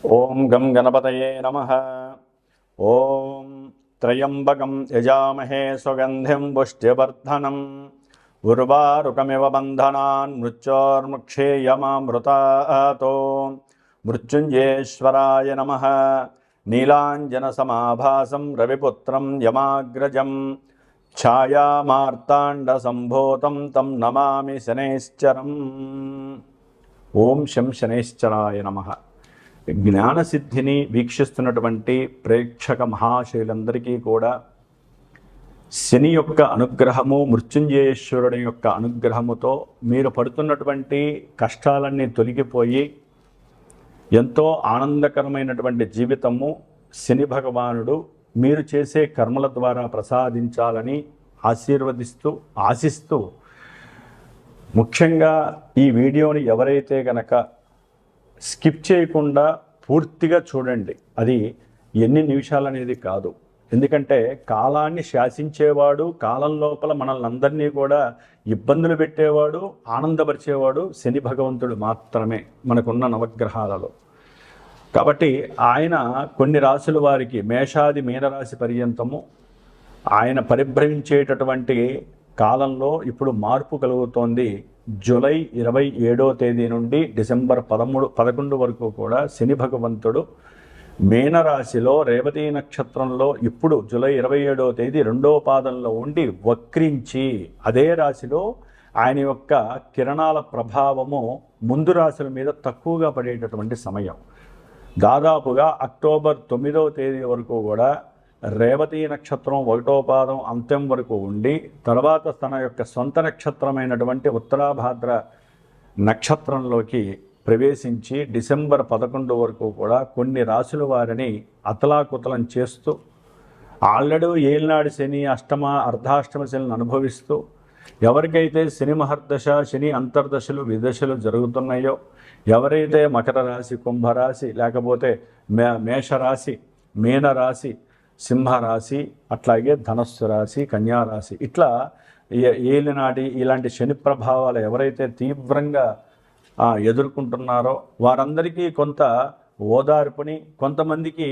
ఓం గం గణపతయే నమః. ఓం త్రయంబకం యజామహే సుగంధిం పుష్టివర్ధనం ఉర్వారుకమివ బంధనాన్ మృత్యోర్ముక్షేయమామృతాతో. మృత్యుంజయేశ్వరాయ నమః. నీలాంజనసమాభాసం రవిపుత్రం యమాగ్రజం ఛాయామార్తాండసంభూతం తం నమామి శనైశ్చరం. ఓం శం శనైశ్చరాయ నమః. జ్ఞానసిద్ధిని వీక్షిస్తున్నటువంటి ప్రేక్షక మహాశయులందరికీ కూడా శని యొక్క అనుగ్రహము, మృత్యుంజయేశ్వరుడి యొక్క అనుగ్రహముతో మీరు పడుతున్నటువంటి కష్టాలన్నీ తొలగిపోయి ఎంతో ఆనందకరమైనటువంటి జీవితము శని భగవానుడు మీరు చేసే కర్మల ద్వారా ప్రసాదించాలని ఆశిస్తూ ముఖ్యంగా ఈ వీడియోని ఎవరైతే గనక స్కిప్ చేయకుండా పూర్తిగా చూడండి. అది ఎన్ని నిమిషాలు అనేది కాదు, ఎందుకంటే కాలాన్ని శాసించేవాడు, కాలం లోపల మనల్ని అందరినీ కూడా ఇబ్బందులు పెట్టేవాడు, ఆనందపరిచేవాడు శని భగవంతుడు మాత్రమే మనకున్న నవగ్రహాలలో. కాబట్టి ఆయన కొన్ని రాశుల వారికి మేషాది మీనరాశి పర్యంతము ఆయన పరిభ్రమించేటటువంటి కాలంలో ఇప్పుడు మార్పు కలుగుతోంది. జూలై 27వ తేదీ నుండి డిసెంబర్ 11 వరకు కూడా శని భగవంతుడు మీనరాశిలో రేవతి నక్షత్రంలో ఇప్పుడు జూలై 27వ తేదీ 2వ పాదంలో ఉండి వక్రించి అదే రాశిలో ఆయన యొక్క కిరణాల ప్రభావము ముందు రాశుల మీద తక్కువగా పడేటటువంటి సమయం. దాదాపుగా అక్టోబర్ 9వ తేదీ వరకు కూడా రేవతి నక్షత్రం 1వ పాదం అంత్యం వరకు ఉండి తర్వాత తన యొక్క సొంత నక్షత్రమైనటువంటి ఉత్తరాభాద్ర నక్షత్రంలోకి ప్రవేశించి డిసెంబర్ 11 వరకు కూడా కొన్ని రాశుల వారిని అతలాకుతలం చేస్తూ ఆల్రెడీ ఏలినాడు శని అర్ధాష్టమ శనిని అనుభవిస్తూ ఎవరికైతే శని మహర్దశ, శని అంతర్దశలు, విదశలు జరుగుతున్నాయో, ఎవరైతే మకర రాశి, కుంభరాశి, లేకపోతే మేషరాశి, మీనరాశి, సింహరాశి, అట్లాగే ధనస్సు రాశి, కన్యారాశి, ఇట్లా ఏలినాటి ఇలాంటి శని ప్రభావాలు ఎవరైతే తీవ్రంగా ఎదుర్కొంటున్నారో వారందరికీ కొంత ఓదార్పుని, కొంతమందికి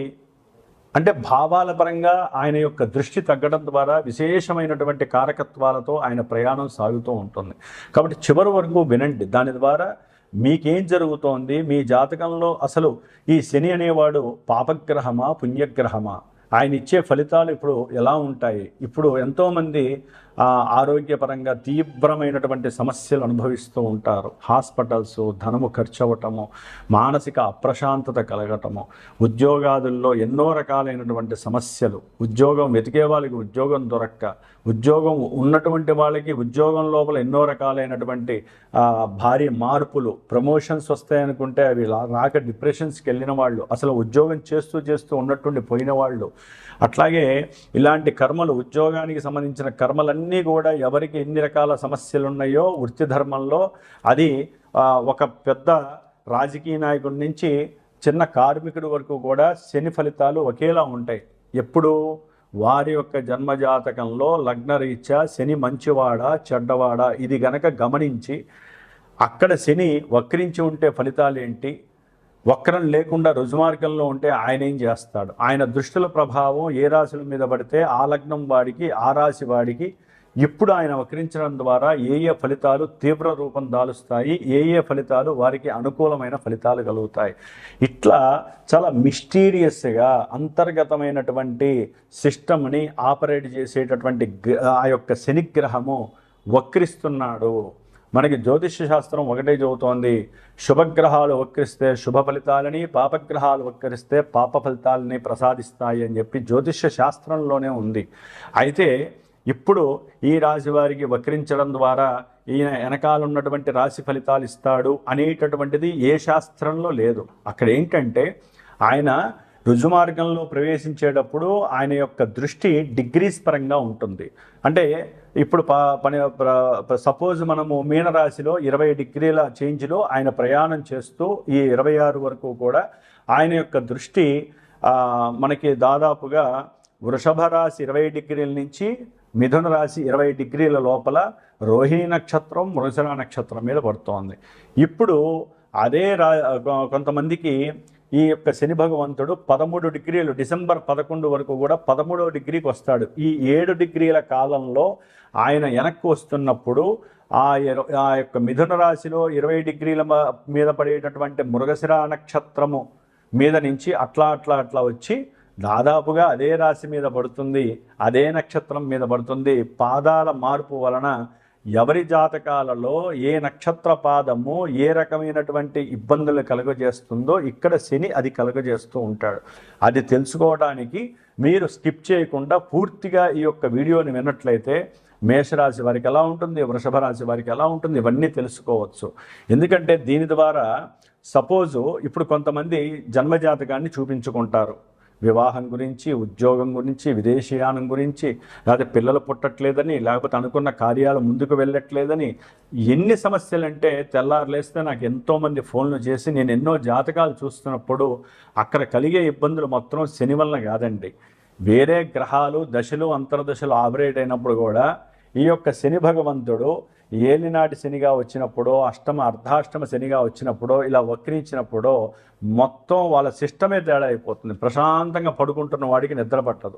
అంటే భావాల పరంగా ఆయన యొక్క దృష్టి తగ్గడం ద్వారా విశేషమైనటువంటి కారకత్వాలతో ఆయన ప్రయాణం సాగుతూ ఉంటుంది. కాబట్టి చివరి వరకు వినండి. దాని ద్వారా మీకేం జరుగుతోంది, మీ జాతకంలో అసలు ఈ శని అనేవాడు పాపగ్రహమా, పుణ్యగ్రహమా, ఆయన ఇచ్చే ఫలితాలు ఇప్పుడు ఎలా ఉంటాయి. ఇప్పుడు ఎంతోమంది ఆరోగ్యపరంగా తీవ్రమైనటువంటి సమస్యలు అనుభవిస్తూ ఉంటారు. హాస్పిటల్స్, ధనము ఖర్చు అవ్వటము, మానసిక అప్రశాంతత కలగటము, ఉద్యోగాదుల్లో ఎన్నో రకాలైనటువంటి సమస్యలు, ఉద్యోగం వెతికే వాళ్ళకి ఉద్యోగం దొరక్క, ఉద్యోగం ఉన్నటువంటి వాళ్ళకి ఉద్యోగం లోపల ఎన్నో రకాలైనటువంటి భారీ మార్పులు, ప్రమోషన్స్ వస్తాయనుకుంటే అవి రాక డిప్రెషన్స్కి వెళ్ళిన వాళ్ళు, అసలు ఉద్యోగం చేస్తూ ఉన్నటువంటి పోయిన వాళ్ళు, అట్లాగే ఇలాంటి కర్మలు, ఉద్యోగానికి సంబంధించిన కర్మలన్నీ కూడా ఎవరికి ఎన్ని రకాల సమస్యలు ఉన్నాయో వృత్తి ధర్మంలో, అది ఒక పెద్ద రాజకీయ నాయకుడి నుంచి చిన్న కార్మికుడి వరకు కూడా శని ఫలితాలు ఒకేలా ఉంటాయి. ఎప్పుడు వారి యొక్క జన్మజాతకంలో లగ్నరీత్యా శని మంచివాడా చెడ్డవాడా ఇది గనక గమనించి అక్కడ శని వక్రించి ఉంటే ఫలితాలు ఏంటి, వక్రం లేకుండా రుజుమార్గంలో ఉంటే ఆయన ఏం చేస్తాడు, ఆయన దృష్టిల ప్రభావం ఏ రాశుల మీద పడితే ఆ లగ్నం వాడికి, ఆ రాశి వాడికి ఇప్పుడు ఆయన వక్రించడం ద్వారా ఏ ఫలితాలు తీవ్ర రూపం దాలుస్తాయి, ఏ ఫలితాలు వారికి అనుకూలమైన ఫలితాలు కలుగుతాయి. ఇట్లా చాలా మిస్టీరియస్గా అంతర్గతమైనటువంటి సిస్టమ్ని ఆపరేట్ చేసేటటువంటి ఆ యొక్క శనిగ్రహము వక్రిస్తున్నాడు. మనకి జ్యోతిష్య శాస్త్రం ఒకటే చెబుతోంది, శుభగ్రహాలు వక్రిస్తే శుభ ఫలితాలని, పాపగ్రహాలు వక్రిస్తే పాప ఫలితాలని ప్రసాదిస్తాయి అని చెప్పి జ్యోతిష్య శాస్త్రంలోనే ఉంది. అయితే ఇప్పుడు ఈ రాశి వారికి వక్రించడం ద్వారా ఈయన వెనకాల ఉన్నటువంటి రాశి ఫలితాలు ఇస్తాడు అనేటటువంటిది ఏ శాస్త్రంలో లేదు. అక్కడ ఏంటంటే ఆయన రుజుమార్గంలో ప్రవేశించేటప్పుడు ఆయన యొక్క దృష్టి డిగ్రీస్ పరంగా ఉంటుంది. అంటే ఇప్పుడు సపోజ్ మనము మీనరాశిలో 20 డిగ్రీల చేంజ్లో ఆయన ప్రయాణం చేస్తూ ఈ 26 వరకు కూడా ఆయన యొక్క దృష్టి మనకి దాదాపుగా వృషభ రాశి 20 డిగ్రీల నుంచి మిథున రాశి 20 డిగ్రీల లోపల రోహిణి నక్షత్రం, మృగశిర నక్షత్రం మీద పడుతోంది. ఇప్పుడు అదే కొంతమందికి ఈ యొక్క శని భగవంతుడు 13 డిగ్రీలు డిసెంబర్ 11 వరకు కూడా 13వ డిగ్రీకి వస్తాడు. ఈ 7 డిగ్రీల కాలంలో ఆయన వెనక్కి వస్తున్నప్పుడు ఆ యొక్క మిథున రాశిలో 20 డిగ్రీల మీద పడేటటువంటి మృగశిర నక్షత్రము మీద నుంచి అట్లా వచ్చి దాదాపుగా అదే రాశి మీద పడుతుంది, అదే నక్షత్రం మీద పడుతుంది. పాదాల మార్పు వలన ఎవరి జాతకాలలో ఏ నక్షత్ర పాదము ఏ రకమైనటువంటి ఇబ్బందులు కలుగజేస్తుందో ఇక్కడ శని అది కలుగజేస్తూ ఉంటాడు. అది తెలుసుకోవడానికి మీరు స్కిప్ చేయకుండా పూర్తిగా ఈ యొక్క వీడియోని విన్నట్లయితే మేషరాశి వారికి ఎలా ఉంటుంది, వృషభ రాశి వారికి ఎలా ఉంటుంది, ఇవన్నీ తెలుసుకోవచ్చు. ఎందుకంటే దీని ద్వారా సపోజు ఇప్పుడు కొంతమంది జన్మజాతకాన్ని చూపించుకుంటారు, వివాహం గురించి, ఉద్యోగం గురించి, విదేశీయానం గురించి, లేకపోతే పిల్లలు పుట్టట్లేదని, లేకపోతే అనుకున్న కార్యాలు ముందుకు వెళ్ళట్లేదని, ఎన్ని సమస్యలంటే తెల్లారులేస్తే నాకు ఎంతోమంది ఫోన్లు చేసి నేను ఎన్నో జాతకాలు చూస్తున్నప్పుడు అక్కడ కలిగే ఇబ్బందులు మొత్తం శని వలన కాదండి, వేరే గ్రహాలు దశలు అంతర్దశలు ఆపరేట్ అయినప్పుడు కూడా ఈ యొక్క శని భగవంతుడు ఏలినాటి శనిగా వచ్చినప్పుడు, అర్ధాష్టమ శనిగా వచ్చినప్పుడు, ఇలా వక్రించినప్పుడు మొత్తం వాళ్ళ సిస్టమే తేడా అయిపోతుంది. ప్రశాంతంగా పడుకుంటున్న వాడికి నిద్ర పట్టదు,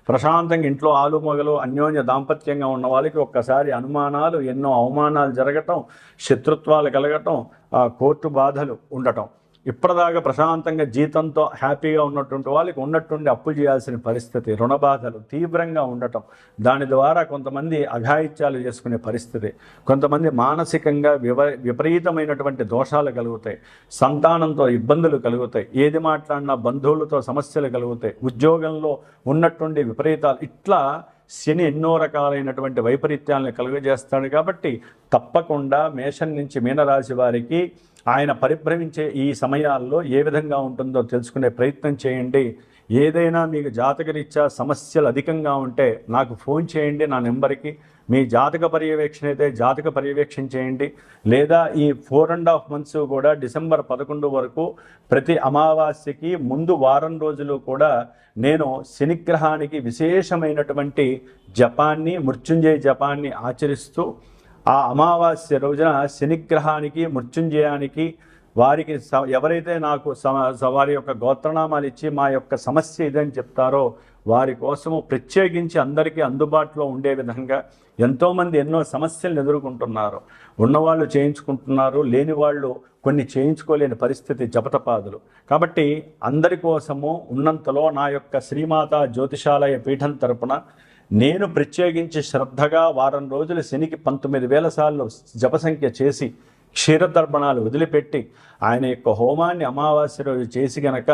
ప్రశాంతంగా ఇంట్లో ఆలుమొగలు అన్యోన్య దాంపత్యంగా ఉన్న వాళ్ళకి ఒక్కసారి అనుమానాలు, ఎన్నో అవమానాలు జరగటం, శత్రుత్వాలు కలగటం, కోర్టు బాధలు ఉండటం. ఇప్పటిదాకా ప్రశాంతంగా జీతంతో హ్యాపీగా ఉన్నటువంటి వాళ్ళకి ఉన్నట్టుండి అప్పులు చేయాల్సిన పరిస్థితి, రుణ బాధలు తీవ్రంగా ఉండటం, దాని ద్వారా కొంతమంది అఘాయిత్యాలు చేసుకునే పరిస్థితి, కొంతమంది మానసికంగా విపరీతమైనటువంటి దోషాలు కలుగుతాయి, సంతానంతో ఇబ్బందులు కలుగుతాయి, ఏది మాట్లాడినా బంధువులతో సమస్యలు కలుగుతాయి, ఉద్యోగంలో ఉన్నట్టుండి విపరీతాలు, ఇట్లా శని ఎన్నో రకాలైనటువంటి వైపరీత్యాలను కలుగజేస్తాడు. కాబట్టి తప్పకుండా మేషం నుంచి మీనరాశి వారికి ఆయన పరిభ్రమించే ఈ సమయాల్లో ఏ విధంగా ఉంటుందో తెలుసుకునే ప్రయత్నం చేయండి. ఏదైనా మీకు జాతకరీత్యా సమస్యలు అధికంగా ఉంటే నాకు ఫోన్ చేయండి నా నెంబర్కి. మీ జాతక పర్యవేక్షణ అయితే జాతక పర్యవేక్షణ చేయండి, లేదా ఈ 4.5 months కూడా డిసెంబర్ 11 వరకు ప్రతి అమావాస్యకి ముందు వారం రోజులు కూడా నేను శనిగ్రహానికి విశేషమైనటువంటి జపాన్ని, మృత్యుంజయ జపాన్ని ఆచరిస్తూ ఆ అమావాస్య రోజున శనిగ్రహానికి, మృత్యుంజయానికి వారికి ఎవరైతే నాకు వారి యొక్క గోత్రనామాలు ఇచ్చి మా యొక్క సమస్య ఇదని చెప్తారో వారి కోసము ప్రత్యేకించి అందరికీ అందుబాటులో ఉండే విధంగా ఎంతోమంది ఎన్నో సమస్యలను ఎదుర్కొంటున్నారు. ఉన్నవాళ్ళు చేయించుకుంటున్నారు, లేని వాళ్ళు కొన్ని చేయించుకోలేని పరిస్థితి, జపతపాదులు. కాబట్టి అందరి కోసము ఉన్నంతలో నా యొక్క శ్రీమాత జ్యోతిషాలయ పీఠం తరపున నేను ప్రత్యేకించి శ్రద్ధగా వారం రోజులు శనికి 19,000 సార్లు జపసంఖ్య చేసి క్షీరదర్పణాలు వదిలిపెట్టి ఆయన యొక్క హోమాన్ని అమావాస్య రోజు చేసి గనక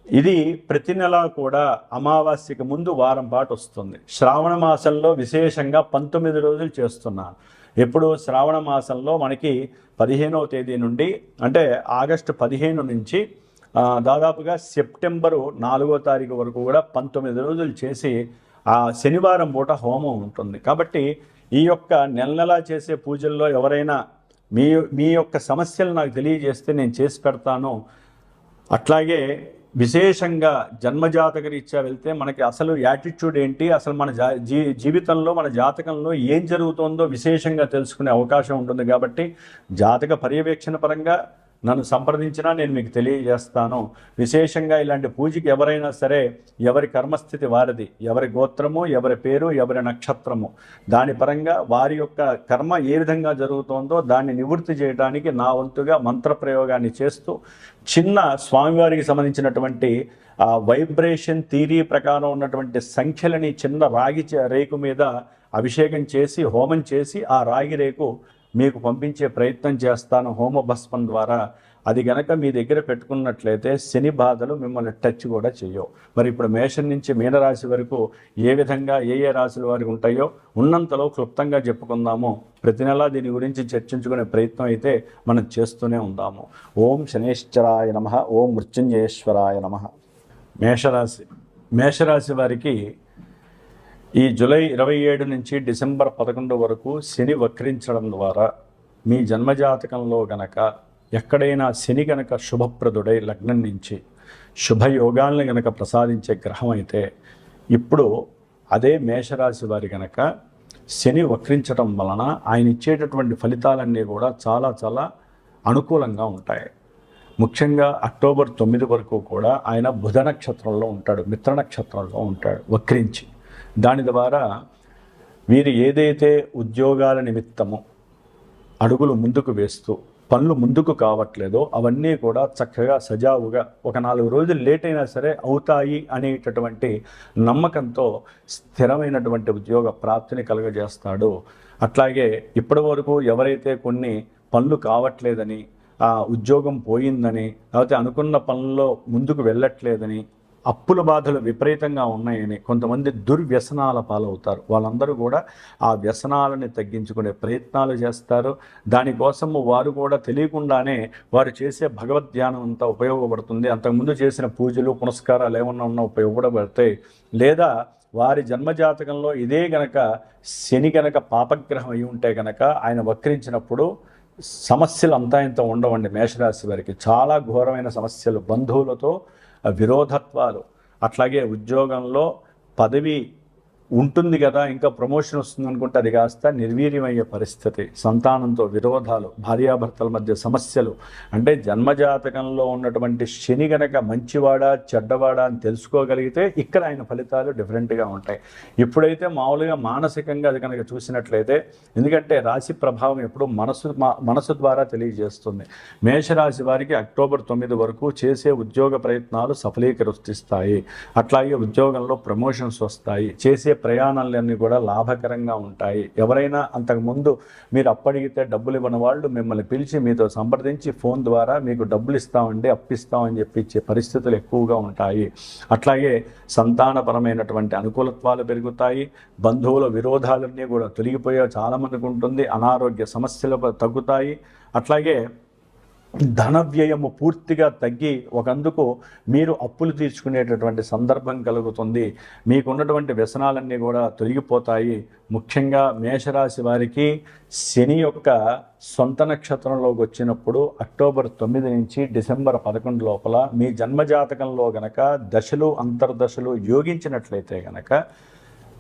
ఇది ప్రతి నెల కూడా అమావాస్యకి ముందు వారం పాటు వస్తుంది. శ్రావణ మాసంలో విశేషంగా 19 రోజులు చేస్తున్నాను. ఎప్పుడు శ్రావణ మాసంలో మనకి 15వ తేదీ నుండి, అంటే ఆగస్టు 15 నుంచి దాదాపుగా సెప్టెంబరు 4వ తారీఖు వరకు కూడా 19 రోజులు చేసి ఆ శనివారం పూట హోమం ఉంటుంది. కాబట్టి ఈ యొక్క నెల చేసే పూజల్లో ఎవరైనా మీ యొక్క సమస్యలు నాకు తెలియజేస్తే నేను చేసి పెడతాను. అట్లాగే విశేషంగా జన్మజాతక రీత్యా వెళ్తే మనకి అసలు యాటిట్యూడ్ ఏంటి, అసలు మన జీవితంలో మన జాతకంలో ఏం జరుగుతుందో విశేషంగా తెలుసుకునే అవకాశం ఉంటుంది. కాబట్టి జాతక పర్యవేక్షణ పరంగా నన్ను సంప్రదించినా నేను మీకు తెలియజేస్తాను. విశేషంగా ఇలాంటి పూజకి ఎవరైనా సరే ఎవరి కర్మస్థితి వారిది, ఎవరి గోత్రము, ఎవరి పేరు, ఎవరి నక్షత్రము, దాని పరంగా వారి యొక్క కర్మ ఏ విధంగా జరుగుతుందో దాన్ని నివృత్తి చేయడానికి నా వంతుగా మంత్రప్రయోగాన్ని చేస్తూ చిన్న స్వామివారికి సంబంధించినటువంటి వైబ్రేషన్ థియరీ ప్రకారం ఉన్నటువంటి సంఖ్యలని చిన్న రాగి రేకు మీద అభిషేకం చేసి హోమం చేసి ఆ రాగి రేకు మీకు పంపించే ప్రయత్నం చేస్తాను హోమ భస్మం ద్వారా. అది గనక మీ దగ్గర పెట్టుకున్నట్లయితే శని బాధలు మిమ్మల్ని టచ్ కూడా చేయవు. మరి ఇప్పుడు మేషం నుంచి మీనరాశి వరకు ఏ విధంగా ఏ రాశుల వారికి ఉంటాయో ఉన్నంతలో క్లుప్తంగా చెప్పుకుందాము. ప్రతి నెలా దీని గురించి చర్చించుకునే ప్రయత్నం అయితే మనం చేస్తూనే ఉందాము. ఓం శనేశ్వరాయ నమః, ఓం మృత్యుంజయేశ్వరాయ నమః. మేషరాశి వారికి ఈ జూలై 27 నుంచి డిసెంబర్ 11 వరకు శని వక్రించడం ద్వారా మీ జన్మజాతకంలో గనక ఎక్కడైనా శని గనక శుభప్రదుడై లగ్నం నుంచి శుభయోగాలను గనక ప్రసాదించే గ్రహం అయితే ఇప్పుడు అదే మేషరాశి వారి గనక శని వక్రించడం వలన ఆయన ఇచ్చేటటువంటి ఫలితాలన్నీ కూడా చాలా చాలా అనుకూలంగా ఉంటాయి. ముఖ్యంగా అక్టోబర్ 9 వరకు కూడా ఆయన బుధ నక్షత్రంలో ఉంటాడు, మిత్ర నక్షత్రంలో ఉంటాడు వక్రించి. దాని ద్వారా వీరు ఏదైతే ఉద్యోగాల నిమిత్తము అడుగులు ముందుకు వేస్తూ పనులు ముందుకు కావట్లేదో అవన్నీ కూడా చక్కగా సజావుగా ఒక 4 రోజులు లేట్ అయినా సరే అవుతాయి అనేటటువంటి నమ్మకంతో స్థిరమైనటువంటి ఉద్యోగ ప్రాప్తిని కలుగజేస్తాడు. అట్లాగే ఇప్పటి వరకు ఎవరైతే కొన్ని పనులు కావట్లేదని, ఆ ఉద్యోగం పోయిందని, లేకపోతే అనుకున్న పనుల్లో ముందుకు వెళ్ళట్లేదని, అప్పుల బాధలు విపరీతంగా ఉన్నాయని కొంతమంది దుర్వ్యసనాల పాలవుతారు. వాళ్ళందరూ కూడా ఆ వ్యసనాలని తగ్గించుకునే ప్రయత్నాలు చేస్తారు. దానికోసము వారు కూడా తెలియకుండానే వారు చేసే భగవద్ ధ్యానం అంతా ఉపయోగపడుతుంది. అంతకుముందు చేసిన పూజలు పునస్కారాలు ఏమన్నా ఉన్నా ఉపయోగపడతాయి. లేదా వారి జన్మజాతకంలో ఇదే గనక శని గనక పాపగ్రహం అయి ఉంటే గనక ఆయన వక్రించినప్పుడు సమస్యలు అంతా ఇంత ఉండవండి. మేషరాశి వారికి చాలా ఘోరమైన సమస్యలు, బంధువులతో విరోధత్వాలు, అట్లాగే ఉద్యోగంలో పదవి ఉంటుంది కదా, ఇంకా ప్రమోషన్ వస్తుంది అనుకుంటే అది కాస్త నిర్వీర్యమయ్యే పరిస్థితి, సంతానంతో విరోధాలు, భార్యాభర్తల మధ్య సమస్యలు. అంటే జన్మజాతకంలో ఉన్నటువంటి శని గనక మంచివాడా చెడ్డవాడా అని తెలుసుకోగలిగితే ఇక్కడ ఆయన ఫలితాలు డిఫరెంట్గా ఉంటాయి. ఇప్పుడైతే మామూలుగా మానసికంగా అది కనుక చూసినట్లయితే, ఎందుకంటే రాశి ప్రభావం ఎప్పుడు మనసు ద్వారా తెలియజేస్తుంది. మేషరాశి వారికి అక్టోబర్ 9 వరకు చేసే ఉద్యోగ ప్రయత్నాలు సఫలీకరిస్తాయి. అట్లాగే ఉద్యోగంలో ప్రమోషన్స్ వస్తాయి. చేసే ప్రయాణాలన్నీ కూడా లాభకరంగా ఉంటాయి. ఎవరైనా అంతకుముందు మీరు అప్పడిగితే డబ్బులు ఇవ్వని వాళ్ళు మిమ్మల్ని పిలిచి మీతో సంప్రదించి ఫోన్ ద్వారా మీకు డబ్బులు ఇస్తామండి, అప్పిస్తామని చెప్పి ఇచ్చే పరిస్థితులు ఎక్కువగా ఉంటాయి. అట్లాగే సంతానపరమైనటువంటి అనుకూలత్వాలు పెరుగుతాయి. బంధువుల విరోధాలన్నీ కూడా తొలగిపోయే చాలామందికి ఉంటుంది. అనారోగ్య సమస్యలు తగ్గుతాయి. అట్లాగే ధన వ్యయము పూర్తిగా తగ్గి ఒకందుకు మీరు అప్పులు తీర్చుకునేటటువంటి సందర్భం కలుగుతుంది. మీకున్నటువంటి వ్యసనాలన్నీ కూడా తొలగిపోతాయి. ముఖ్యంగా మేషరాశి వారికి శని యొక్క సొంత నక్షత్రంలోకి వచ్చినప్పుడు అక్టోబర్ 9 నుంచి డిసెంబర్ 11 లోపల మీ జన్మజాతకంలో గనక దశలు అంతర్దశలు యోగించినట్లయితే గనక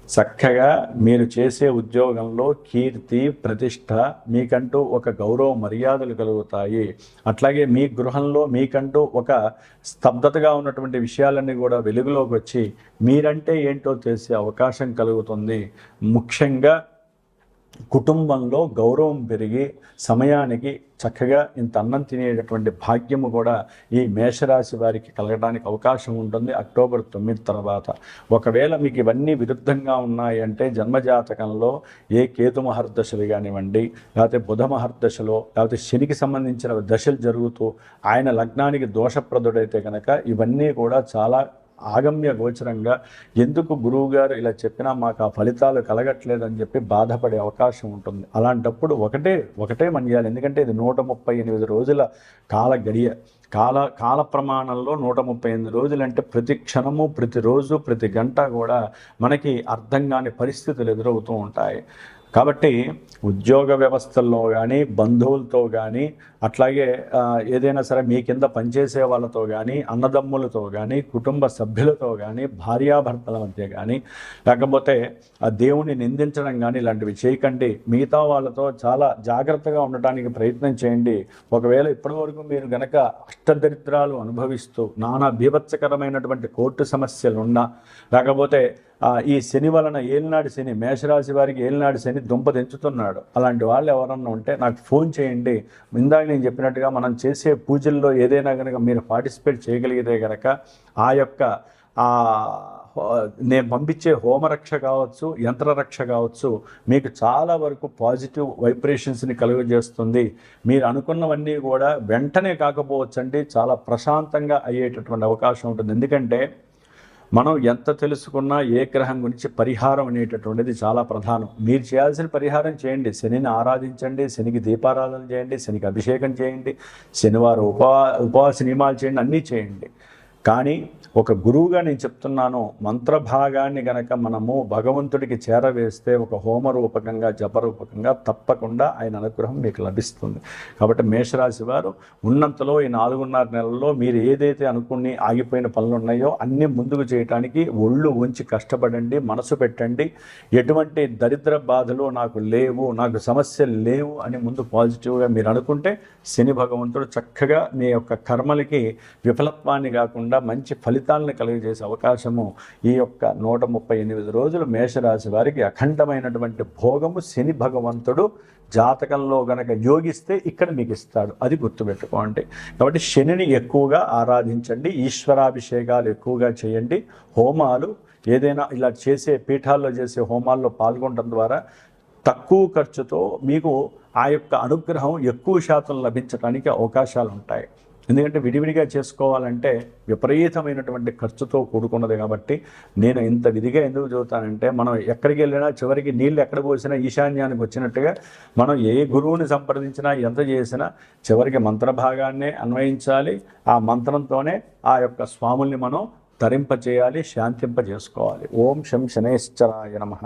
చక్కగా మీరు చేసే ఉద్యోగంలో కీర్తి ప్రతిష్ట, మీకంటూ ఒక గౌరవ మర్యాదలు కలుగుతాయి. అట్లాగే మీ గృహంలో మీకంటూ ఒక స్తబ్దతగా ఉన్నటువంటి విషయాలన్నీ కూడా వెలుగులోకి వచ్చి మీరంటే ఏంటో చేసే అవకాశం కలుగుతుంది. ముఖ్యంగా కుటుంబంలో గౌరవం పెరిగి సమయానికి చక్కగా ఇంత అన్నం తినేటటువంటి భాగ్యము కూడా ఈ మేషరాశి వారికి కలగడానికి అవకాశం ఉంటుంది అక్టోబర్ 9 తర్వాత. ఒకవేళ మీకు ఇవన్నీ విరుద్ధంగా ఉన్నాయి అంటే జన్మజాతకంలో ఏ కేతు మహర్దశలు కానివ్వండి, లేకపోతే బుధ మహర్దశలో, లేకపోతే శనికి సంబంధించిన దశలు జరుగుతూ ఆయన లగ్నానికి దోషప్రదుడైతే కనుక ఇవన్నీ కూడా చాలా ఆగమ్య గోచరంగా ఎందుకు గురువుగారు ఇలా చెప్పినా మాకు ఆ ఫలితాలు కలగట్లేదని చెప్పి బాధపడే అవకాశం ఉంటుంది. అలాంటప్పుడు ఒకటే మన్యాలి. ఎందుకంటే ఇది 138 రోజుల కాల గడియ. కాల ప్రమాణంలో 138 రోజులు అంటే ప్రతి క్షణము, ప్రతిరోజు, ప్రతి గంట కూడా మనకి అర్థం కాని పరిస్థితులు ఎదురవుతూ ఉంటాయి. కాబట్టి ఉద్యోగ వ్యవస్థల్లో కానీ, బంధువులతో కానీ, అట్లాగే ఏదైనా సరే మీ కింద పనిచేసే వాళ్ళతో కానీ, అన్నదమ్ములతో కానీ, కుటుంబ సభ్యులతో కానీ, భార్యాభర్తల మధ్య కానీ, లేకపోతే ఆ దేవుని నిందించడం కానీ ఇలాంటివి చేయకండి. మిగతా వాళ్ళతో చాలా జాగ్రత్తగా ఉండటానికి ప్రయత్నం చేయండి. ఒకవేళ ఇప్పటి వరకు మీరు గనక అష్టదరిద్రాలు అనుభవిస్తూ నానా బీభత్సకరమైనటువంటి కోర్టు సమస్యలు ఉన్నా, లేకపోతే ఈ శని వలన ఏలినాడు శని, మేషరాశి వారికి ఏలినాడు శని దుంప తెంచుతున్నాడు, అలాంటి వాళ్ళు ఎవరన్నా ఉంటే నాకు ఫోన్ చేయండి. ఇందాక నేను చెప్పినట్టుగా మనం చేసే పూజల్లో ఏదైనా కనుక మీరు పార్టిసిపేట్ చేయగలిగితే కనుక ఆ యొక్క నేను పంపించే హోమరక్ష కావచ్చు, యంత్రరక్ష కావచ్చు, మీకు చాలా వరకు పాజిటివ్ వైబ్రేషన్స్ని కలుగజేస్తుంది. మీరు అనుకున్నవన్నీ కూడా వెంటనే కాకపోవచ్చండి, చాలా ప్రశాంతంగా అయ్యేటటువంటి అవకాశం ఉంటుంది. ఎందుకంటే మనం ఎంత తెలుసుకున్నా ఏ గ్రహం గురించి పరిహారం అనేటటువంటిది చాలా ప్రధానం. మీరు చేయాల్సిన పరిహారం చేయండి. శనిని ఆరాధించండి, శనికి దీపారాధన చేయండి, శనికి అభిషేకం చేయండి, శనివారం ఉపవాస నియమాలు చేయండి, అన్నీ చేయండి. కానీ ఒక గురువుగా నేను చెప్తున్నాను, మంత్రభాగాన్ని గనక మనము భగవంతుడికి చేరవేస్తే ఒక హోమరూపకంగా జపరూపకంగా తప్పకుండా ఆయన అనుగ్రహం మీకు లభిస్తుంది. కాబట్టి మేషరాశి వారు ఉన్నంతలో ఈ 4.5 నెలల్లో మీరు ఏదైతే అనుకుని ఆగిపోయిన పనులు ఉన్నాయో అన్నీ ముందుకు చేయడానికి ఒళ్ళు ఉంచి కష్టపడండి, మనసు పెట్టండి. ఎటువంటి దరిద్ర బాధలు నాకు లేవు, నాకు సమస్యలు లేవు అని ముందు పాజిటివ్గా మీరు అనుకుంటే శని భగవంతుడు చక్కగా మీ యొక్క కర్మలకి విఫలత్వాన్ని కాకుండా మంచి ఫలితాలను కలిగజేసే అవకాశము ఈ యొక్క 138 రోజులు మేషరాశి వారికి అఖండమైనటువంటి భోగము శని భగవంతుడు జాతకంలో గనక యోగిస్తే ఇక్కడ మీకు ఇస్తాడు. అది గుర్తుపెట్టుకోండి. కాబట్టి శనిని ఎక్కువగా ఆరాధించండి, ఈశ్వరాభిషేకాలు ఎక్కువగా చేయండి, హోమాలు ఏదైనా ఇలా చేసే పీఠాల్లో చేసే హోమాల్లో పాల్గొనడం ద్వారా తక్కువ ఖర్చుతో మీకు ఆ యొక్క అనుగ్రహం ఎక్కువ శాతం లభించడానికి అవకాశాలు ఉంటాయి. ఎందుకంటే విడివిడిగా చేసుకోవాలంటే విపరీతమైనటువంటి ఖర్చుతో కూడుకున్నది. కాబట్టి నేను ఇంత విధిగా ఎందుకు చదువుతానంటే, మనం ఎక్కడికి వెళ్ళినా చివరికి నీళ్ళు ఎక్కడ పోసినా ఈశాన్యానికి వచ్చినట్టుగా మనం ఏ గురువుని సంప్రదించినా ఎంత చేసినా చివరికి మంత్రభాగాన్నే అన్వయించాలి. ఆ మంత్రంతోనే ఆ యొక్క స్వాముల్ని మనం తరింపచేయాలి, శాంతింపజేసుకోవాలి. ఓం శం శనేశ్వరాయ నమః.